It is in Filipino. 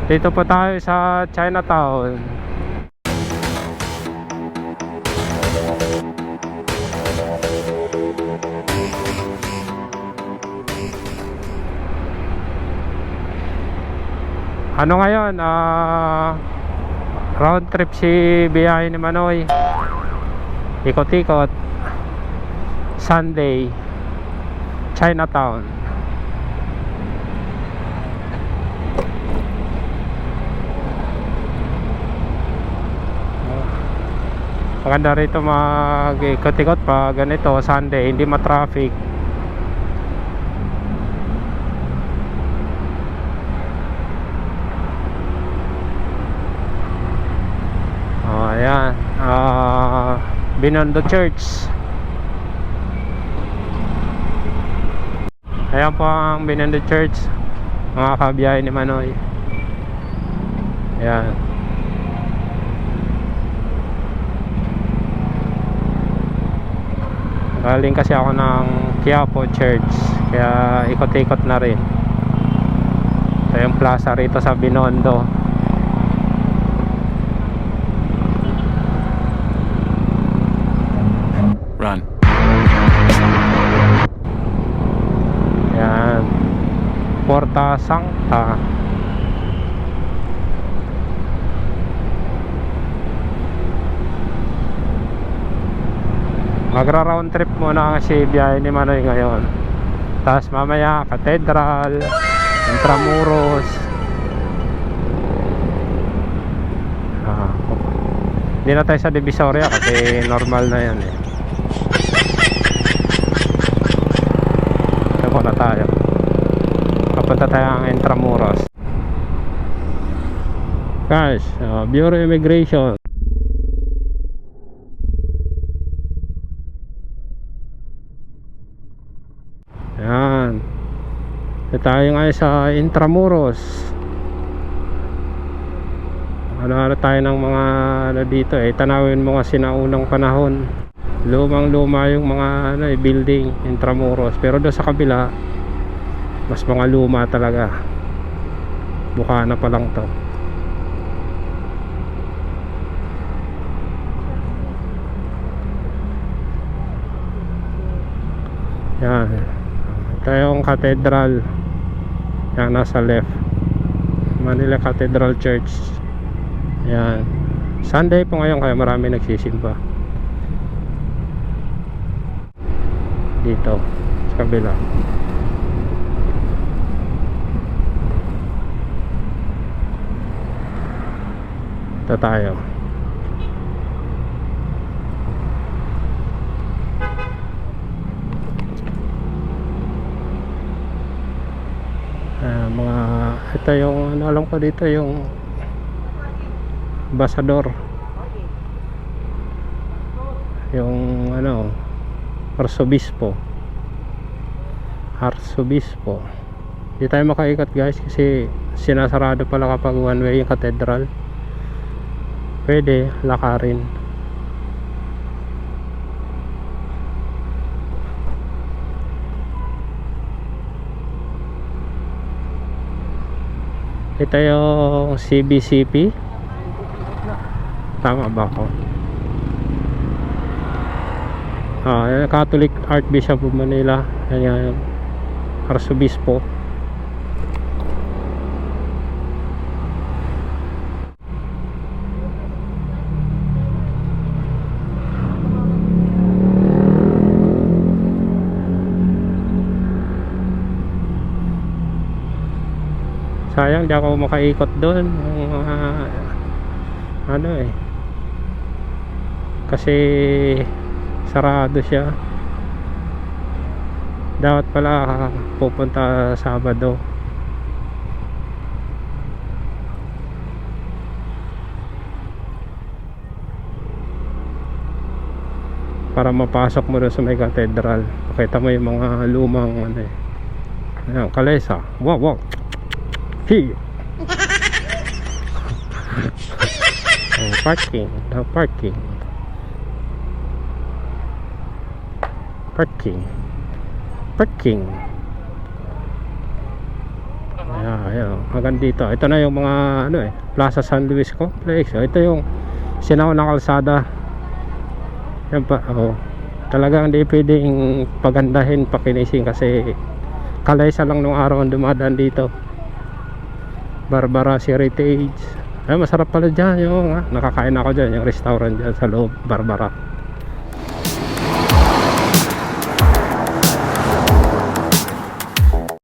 Dito po tayo sa Chinatown. Ano ngayon? Round trip si biyahe ni Manoy. Ikot-ikot. Sunday, Chinatown. Maganda rito mag-ikot-ikot pa ganito Sunday, hindi ma-traffic. Ayan, Binondo Church. Ayan po ang Binondo Church, mga kabiyahe ni Manoy. Ayan. Galing kasi ako ng Quiapo Church, kaya ikot-ikot na rin. Ito yung plaza rito sa Binondo. Run. Yan, Porta Sancta. Magra-round trip muna kasi biyahe ni Manoy ngayon. Tapos mamaya Cathedral, Intramuros. Hindi na tayo sa Divisoria kasi normal na yan eh. Ito na tayo. Papunta tayo ang Intramuros. Guys, Bureau Immigration. Yan. Ito tayo ngayon sa Intramuros. Ano tayo ng mga dito eh. Tanawin mo kasi sinaunang panahon. Lumang luma yung mga building Intramuros. Pero doon sa kabila mas mga luma talaga. Mukha na pa lang to. Yan. Ito yung Cathedral. Yan nasa left. Manila Cathedral Church. Yan. Sunday po ngayon kaya marami nagsisimba dito sa kabila. Ito tayo. Ito yung ano, alam ko dito yung Basador, yung ano, Arsobispo. Hindi tayo makaikot guys kasi sinasarado pala kapag one way yung Cathedral. Pwede lakarin. Ito yung CBCP. Tama ba ako? Catholic Archbishop of Manila. Yan, Arsobispo. Sayang di ako makaikot doon. Ano eh, kasi sarado siya. Dapat pala pupunta Sabado. Para mapasok mo doon sa may Cathedral. Pakita mo yung mga lumang ano eh. Ayan, kalesa. Wow. Hey. Parking. Ayun, hanggang dito. Ito na yung mga ano Plaza San Luis Complex. So, ito yung sinaunang kalsada. Yan pa, talagang hindi pwedeng pagandahin, pakinisin kasi kalaysa lang nung araw ang dumadaan dito. Barbara Heritage. Ay, masarap pala dyan yung nakakain ako dyan, yung restaurant dyan sa loob, Barbara.